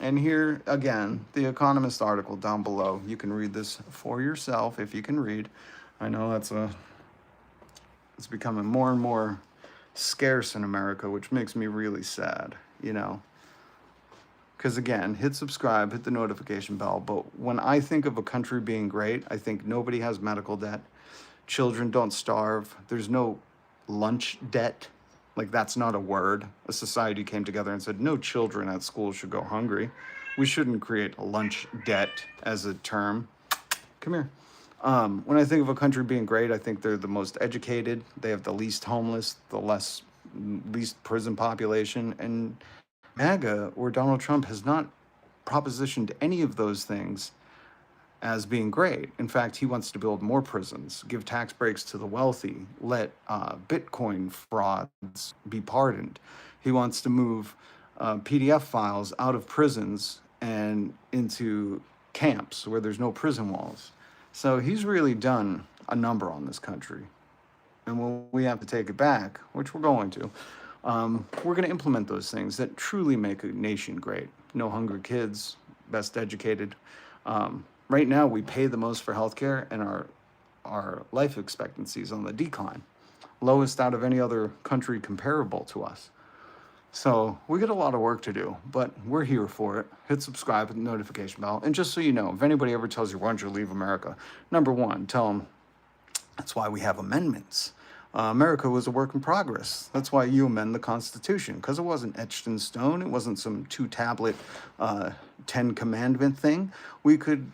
And here, again, the Economist article down below. You can read this for yourself if you can read. I know it's becoming more and more scarce in America, which makes me really sad, Because again, hit subscribe, hit the notification bell. But when I think of a country being great, I think nobody has medical debt. Children don't starve. There's no lunch debt. Like, that's not a word. A society came together and said, no children at school should go hungry. We shouldn't create a lunch debt as a term. Come here. When I think of a country being great, I think they're the most educated. They have the least homeless, the least prison population. And MAGA or Donald Trump has not propositioned any of those things as being great. In fact, he wants to build more prisons, give tax breaks to the wealthy, let Bitcoin frauds be pardoned. He wants to move PDF files out of prisons and into camps where there's no prison walls. So he's really done a number on this country. And when we have to take it back, which we're going to, we're going to implement those things that truly make a nation great. No hungry kids, best educated. Right now, we pay the most for healthcare, and our life expectancy is on the decline, lowest out of any other country comparable to us. So we got a lot of work to do, but we're here for it. Hit subscribe with the notification bell. And just so you know, if anybody ever tells you, why don't you leave America? Number one, tell them that's why we have amendments. America was a work in progress. That's why you amend the Constitution, because it wasn't etched in stone. It wasn't some 2-tablet 10 commandment thing. We could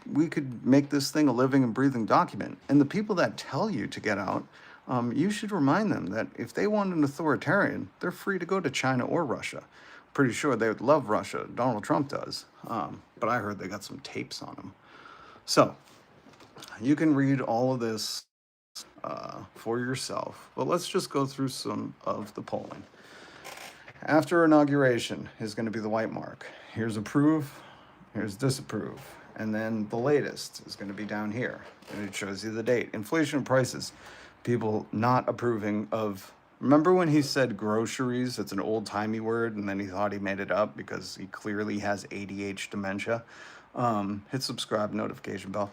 make this thing a living and breathing document. And the people that tell you to get out, you should remind them that if they want an authoritarian, they're free to go to China or Russia. Pretty sure they would love Russia. Donald Trump does. But I heard they got some tapes on him. So you can read all of this for yourself. But let's just go through some of the polling. After inauguration is going to be the white mark. Here's approve, here's disapprove. And then the latest is going to be down here. And it shows you the date. Inflation prices. People not approving of... Remember when he said groceries? It's an old-timey word, and then he thought he made it up because he clearly has ADH dementia. Hit subscribe, notification bell.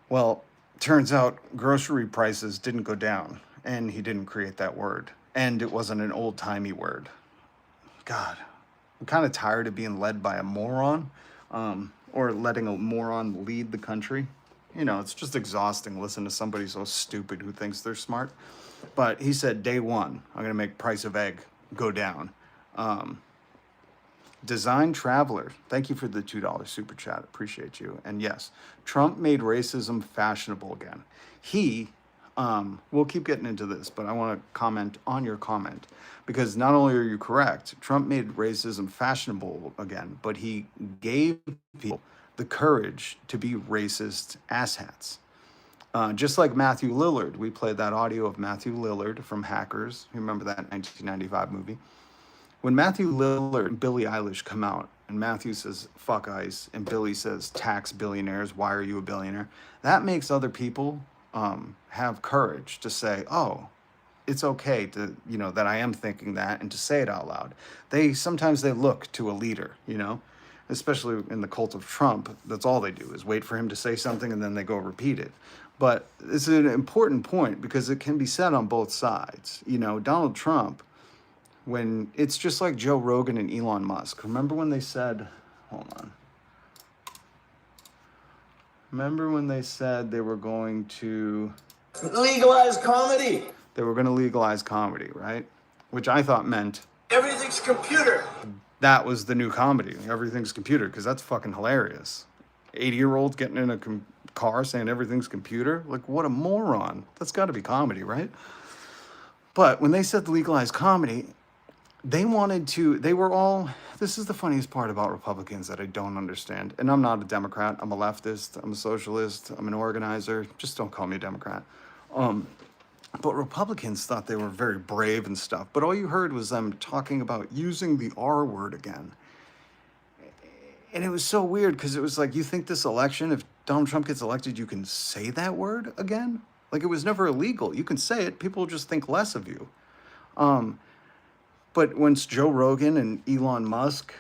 Well, turns out grocery prices didn't go down, and he didn't create that word. And it wasn't an old-timey word. God, I'm kind of tired of being led by a moron, or letting a moron lead the country. You know, it's just exhausting listening to somebody so stupid who thinks they're smart. But he said, day one, I'm going to make price of egg go down. Design Traveler, thank you for the $2 super chat. Appreciate you. And yes, Trump made racism fashionable again. We'll keep getting into this, but I want to comment on your comment. Because not only are you correct, Trump made racism fashionable again, but he gave people the courage to be racist asshats. Just like Matthew Lillard. We played that audio of Matthew Lillard from Hackers. You remember that 1995 movie? When Matthew Lillard and Billie Eilish come out, and Matthew says, fuck ICE, and Billie says, tax billionaires, why are you a billionaire? That makes other people have courage to say, oh, it's okay to, that I am thinking that, and to say it out loud. Sometimes they look to a leader, especially in the cult of Trump. That's all they do is wait for him to say something and then they go repeat it. But it's an important point because it can be said on both sides. Donald Trump, when it's just like Joe Rogan and Elon Musk. Remember when they said, Remember when they said they were going to legalize comedy? They were going to legalize comedy, right? Which I thought meant Everything's computer. that was the new comedy. Everything's computer, because that's fucking hilarious. 80-year-olds getting in a car saying everything's computer. Like, what a moron. That's got to be comedy, right? But when they said legalize comedy, they were all, this is the funniest part about Republicans that I don't understand. And I'm not a Democrat. I'm a leftist. I'm a socialist. I'm an organizer. Just don't call me a Democrat. But Republicans thought they were very brave and stuff. But all you heard was them talking about using the R word again. And it was so weird because it was like, you think this election, if Donald Trump gets elected, you can say that word again? Like, it was never illegal. You can say it. People just think less of you. But once Joe Rogan and Elon Musk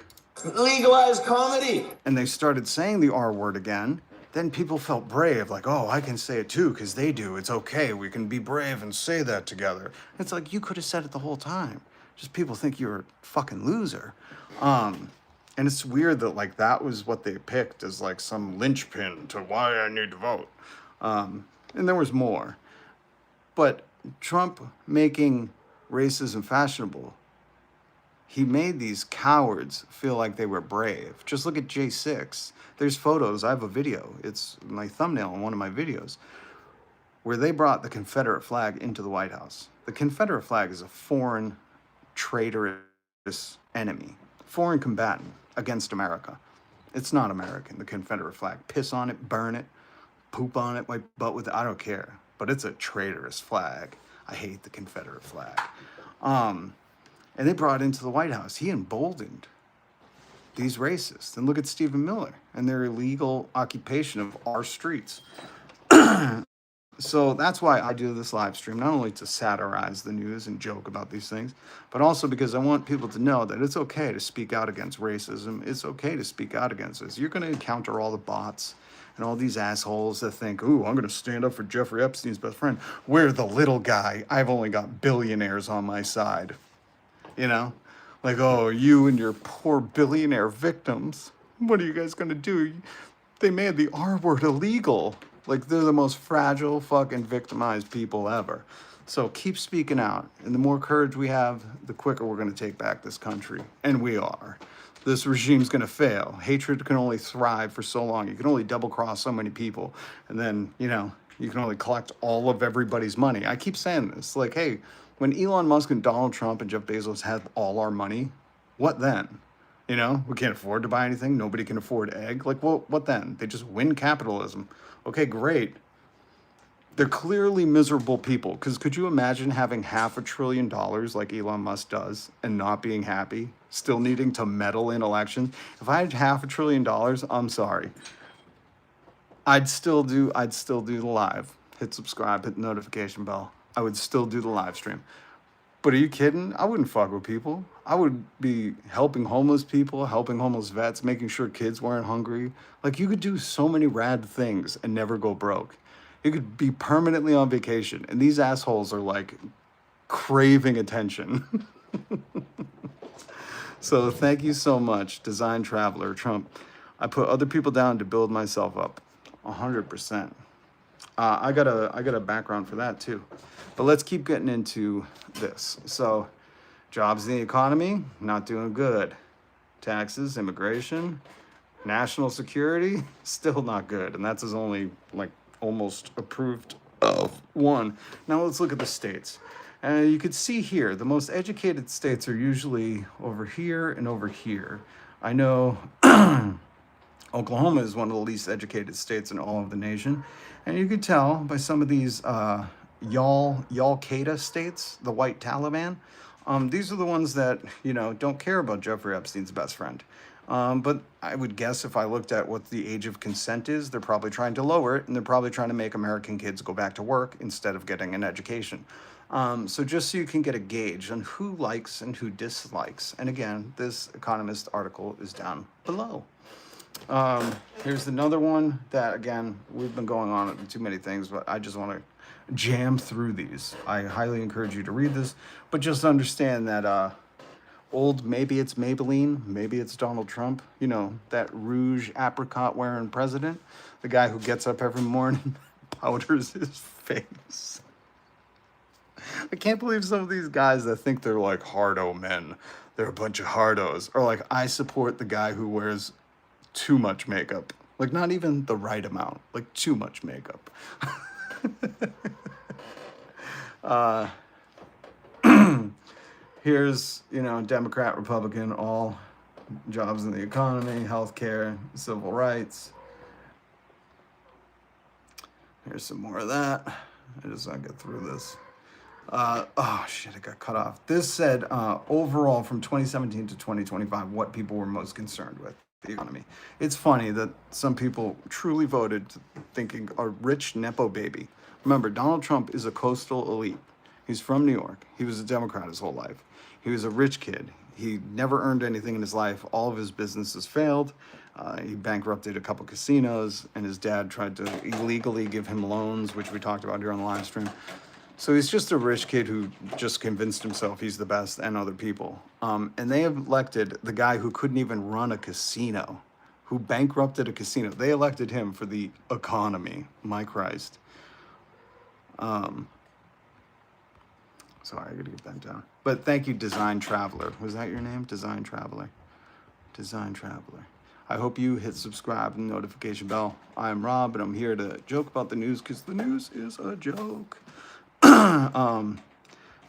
legalize comedy, and they started saying the R word again, then people felt brave. Like, oh, I can say it too because they do. It's okay. We can be brave and say that together. It's like, you could have said it the whole time. Just people think you're a fucking loser. And it's weird that, like, that was what they picked as, like, some linchpin to why I need to vote. And there was more. But Trump making racism fashionable He made these cowards feel like they were brave. Just look at J6. There's photos. I have a video. It's my thumbnail on one of my videos where they brought the Confederate flag into the White House. The Confederate flag is a foreign traitorous enemy, foreign combatant against America. It's not American, the Confederate flag. Piss on it, burn it, poop on it, wipe butt with it, I don't care. But it's a traitorous flag. I hate the Confederate flag. And they brought it into the White House. He emboldened these racists. And look at Stephen Miller and their illegal occupation of our streets. So that's why I do this live stream, not only to satirize the news and joke about these things, but also because I want people to know that it's okay to speak out against racism. It's okay to speak out against this. You're going to encounter all the bots and all these assholes that think, ooh, I'm going to stand up for Jeffrey Epstein's best friend. We're the little guy. I've only got billionaires on my side. You know? Like, oh, you and your poor billionaire victims. What are you guys going to do? They made the R word illegal. Like, they're the most fragile, fucking victimized people ever. So keep speaking out. And the more courage we have, the quicker we're going to take back this country. And we are. This regime's going to fail. Hatred can only thrive for so long. You can only double-cross so many people. And then, you know, you can only collect all of everybody's money. I keep saying this. Like, hey, when Elon Musk and Donald Trump and Jeff Bezos had all our money, what then? You know, we can't afford to buy anything. Nobody can afford egg. Like, well, what then? They just win capitalism. Okay, great. They're clearly miserable people. Because could you imagine having $500 billion like Elon Musk does and not being happy? Still needing to meddle in elections? If I had $500 billion, I'm sorry. I'd still do the live. Hit subscribe, hit the notification bell. I would still do the live stream. But are you kidding? I wouldn't fuck with people. I would be helping homeless people, helping homeless vets, making sure kids weren't hungry. Like, you could do so many rad things and never go broke. You could be permanently on vacation. And these assholes are like craving attention. So thank you so much, Design Traveler Trump. I put other people down to build myself up. 100%. I got a background for that too. But let's keep getting into this. So, jobs in the economy, not doing good. Taxes, immigration, national security, still not good. And that's his only, like, almost approved of one. Now let's look at the states. You could see here, the most educated states are usually over here and over here. I know Oklahoma is one of the least educated states in all of the nation. And you could tell by some of these Al-Qaeda states, the white Taliban, these are the ones that, you know, don't care about Jeffrey Epstein's best friend. But I would guess if I looked at what the age of consent is, they're probably trying to lower it, and they're probably trying to make American kids go back to work instead of getting an education. So just so you can get a gauge on who likes and who dislikes. And again, this Economist article is down below. Here's another one that, again, we've been going on too many things, but I just want to jam through these. I highly encourage you to read this, but just understand that maybe it's Maybelline, maybe it's Donald Trump, you know, that rouge apricot wearing president, the guy who gets up every morning, powders his face. I can't believe some of these guys that think they're like hardo men, they're a bunch of hardos, or like, I support the guy who wears too much makeup. Like, not even the right amount, like too much makeup. Here's, you know, Democrat, Republican, all jobs in the economy, healthcare, civil rights. Here's some more of that. I just want to get through this. Oh shit, it got cut off. This said, overall from 2017 to 2025, what people were most concerned with the economy. It's funny that some people truly voted thinking a rich Nepo baby. Remember, Donald Trump is a coastal elite. He's from New York. He was a Democrat his whole life. He was a rich kid. He never earned anything in his life. All of his businesses failed. He bankrupted a couple casinos, and his dad tried to illegally give him loans, which we talked about here on the live stream. So he's just a rich kid who just convinced himself he's the best and other people. And they have elected the guy who couldn't even run a casino, who bankrupted a casino. They elected him for the economy. My Christ. Sorry, I gotta get that down. But thank you, Design Traveler. Was that your name? Design Traveler. Design Traveler. I hope you hit subscribe and notification bell. I'm Rob, and I'm here to joke about the news because the news is a joke.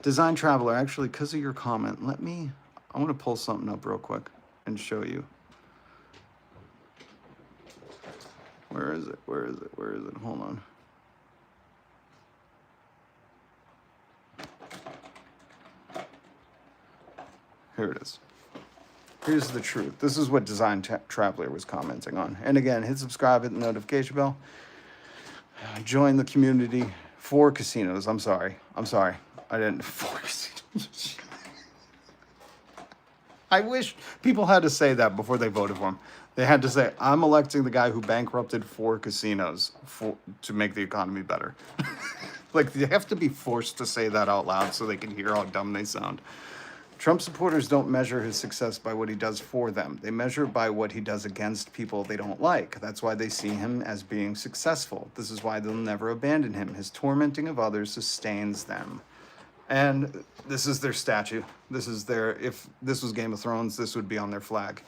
Design Traveler, actually, because of your comment, I want to pull something up real quick and show you. Where is it? Where is it? Where is it? Hold on. Here it is. Here's the truth. This is what Design Traveler was commenting on. And again, hit subscribe, hit the notification bell. Join the community for casinos. I'm sorry. I didn't. For casinos. I wish people had to say that before they voted for him. They had to say, I'm electing the guy who bankrupted 4 casinos to make the economy better. Like, they have to be forced to say that out loud so they can hear how dumb they sound. Trump supporters don't measure his success by what he does for them. They measure by what he does against people they don't like. That's why they see him as being successful. This is why they'll never abandon him. His tormenting of others sustains them. And this is their statue. This is if this was Game of Thrones, this would be on their flag.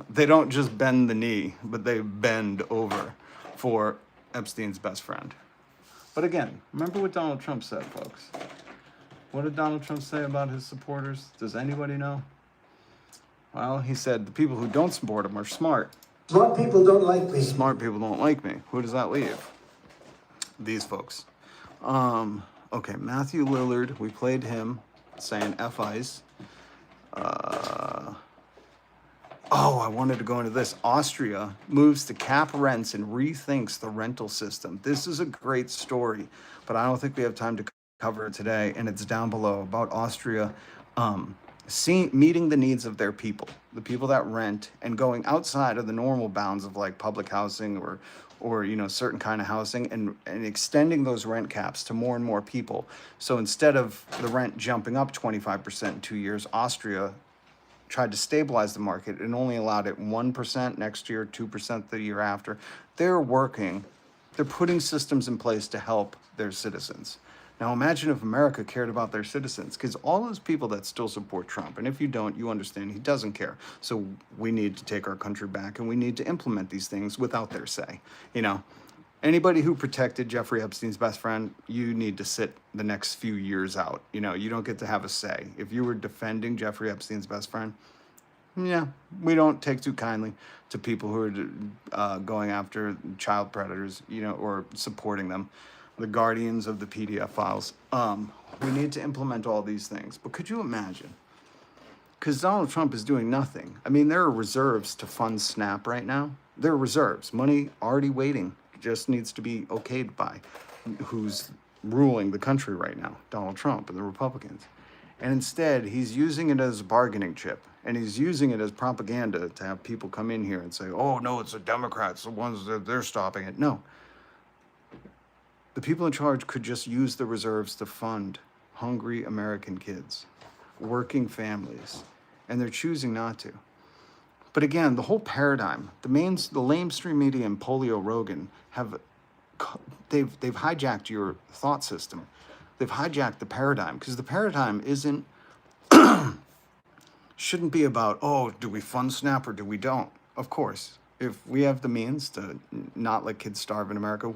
They don't just bend the knee, but they bend over for Epstein's best friend. But again, remember what Donald Trump said, folks. What did Donald Trump say about his supporters? Does anybody know? Well, he said the people who don't support him are smart. Smart people don't like me. Smart people don't like me. Who does that leave? These folks. Okay, Matthew Lillard. We played him saying F-Ice. I wanted to go into this. Austria moves to cap rents and rethinks the rental system. This is a great story, but I don't think we have time to cover it today, and it's down below about Austria meeting the needs of their people, the people that rent, and going outside of the normal bounds of like public housing or certain kind of housing, and extending those rent caps to more and more people. So instead of the rent jumping up 25% in 2 years, Austria tried to stabilize the market and only allowed it 1% next year, 2% the year after. They're putting systems in place to help their citizens. Now imagine if America cared about their citizens, because all those people that still support Trump, and if you don't, you understand he doesn't care. So we need to take our country back, and we need to implement these things without their say. Anybody who protected Jeffrey Epstein's best friend, you need to sit the next few years out. You don't get to have a say. If you were defending Jeffrey Epstein's best friend, yeah, we don't take too kindly to people who are going after child predators, or supporting them. The guardians of the PDF files. We need to implement all these things. But could you imagine? Because Donald Trump is doing nothing. I mean, there are reserves to fund SNAP right now. There are reserves. Money already waiting. Just needs to be okayed by who's ruling the country right now, Donald Trump and the Republicans. And instead, he's using it as a bargaining chip. And he's using it as propaganda to have people come in here and say, oh, no, it's the Democrats, the ones that they're stopping it. No. The people in charge could just use the reserves to fund hungry American kids, working families, and they're choosing not to. But again, the whole paradigm, the lamestream media and Polio Rogan they've hijacked your thought system. They've hijacked the paradigm, because the paradigm shouldn't be about, oh, do we fund SNAP or do we don't? Of course. If we have the means to not let kids starve in America,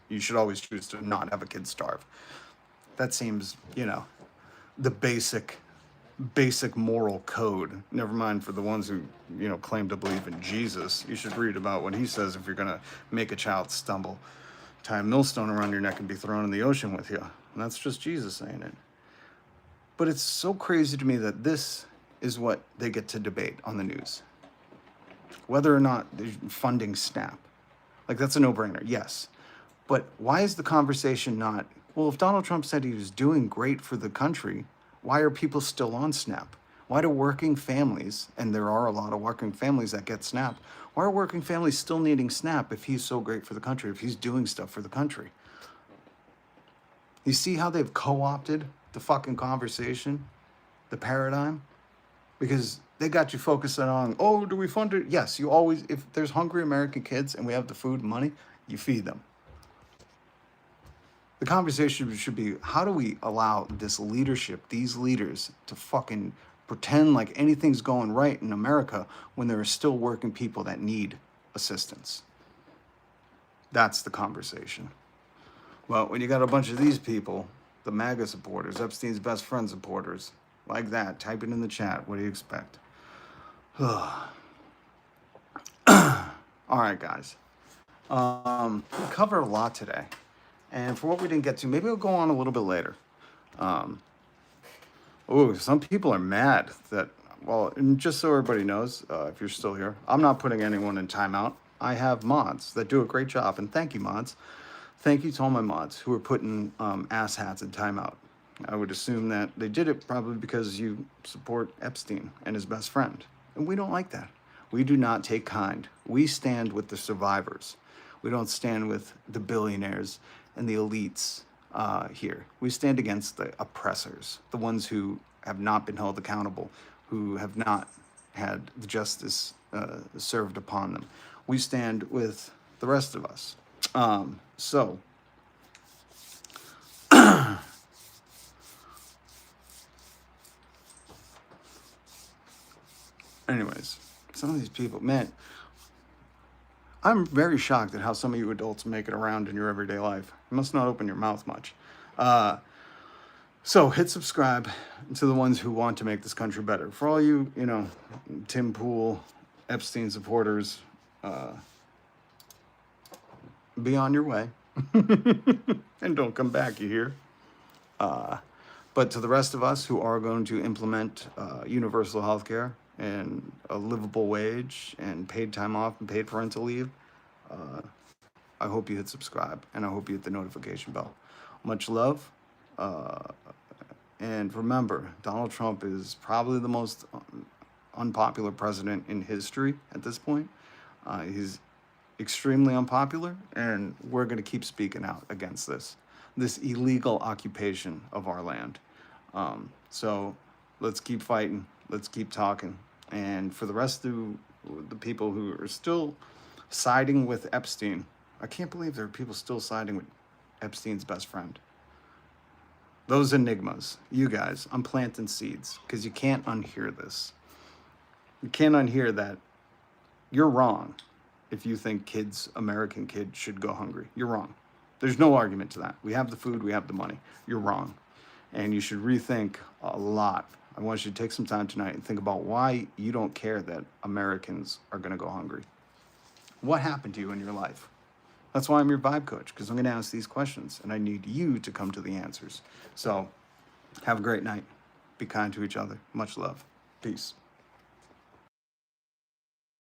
you should always choose to not have a kid starve. That seems, the basic moral code. Never mind for the ones who, claim to believe in Jesus. You should read about what he says if you're going to make a child stumble. Tie a millstone around your neck and be thrown in the ocean with you. And that's just Jesus saying it. But it's so crazy to me that this is what they get to debate on the news. Whether or not they're funding SNAP. Like, that's a no-brainer, yes. But why is the conversation not, well, if Donald Trump said he was doing great for the country, why are people still on SNAP? Why do working families, and there are a lot of working families that get SNAP, why are working families still needing SNAP if he's so great for the country, if he's doing stuff for the country? You see how they've co-opted the fucking conversation, the paradigm? Because they got you focusing on, oh, do we fund it? Yes, you always, if there's hungry American kids and we have the food and money, you feed them. The conversation should be, how do we allow this leadership, these leaders, to fucking pretend like anything's going right in America when there are still working people that need assistance? That's the conversation. Well, when you got a bunch of these people, the MAGA supporters, Epstein's best friend supporters, like that, type it in the chat. What do you expect? All right, guys. We covered a lot today. And for what we didn't get to, maybe we'll go on a little bit later. Some people are mad that, well, and just so everybody knows, if you're still here, I'm not putting anyone in timeout. I have mods that do a great job, and thank you, mods. Thank you to all my mods who are putting asshats in timeout. I would assume that they did it probably because you support Epstein and his best friend. And we don't like that. We do not take kind. We stand with the survivors. We don't stand with the billionaires and the elites here. We stand against the oppressors, the ones who have not been held accountable, who have not had the justice served upon them. We stand with the rest of us. Anyways, some of these people, man, I'm very shocked at how some of you adults make it around in your everyday life. You must not open your mouth much. So hit subscribe to the ones who want to make this country better. For all you, Tim Pool, Epstein supporters, be on your way. And don't come back, you hear? But to the rest of us who are going to implement universal health care and a livable wage and paid time off and paid parental leave, I hope you hit subscribe and I hope you hit the notification bell. Much love. And remember, Donald Trump is probably the most unpopular president in history at this point. He's extremely unpopular, and we're going to keep speaking out against this illegal occupation of our land. So let's keep fighting. Let's keep talking. And for the rest of the people who are still siding with Epstein, I can't believe there are people still siding with Epstein's best friend. Those enigmas, you guys, I'm planting seeds because you can't unhear this. You can't unhear that you're wrong if you think American kids should go hungry. You're wrong. There's no argument to that. We have the food, we have the money. You're wrong. And you should rethink a lot. I want you to take some time tonight and think about why you don't care that Americans are going to go hungry. What happened to you in your life? That's why I'm your vibe coach, because I'm going to ask these questions, and I need you to come to the answers. So have a great night. Be kind to each other. Much love. Peace.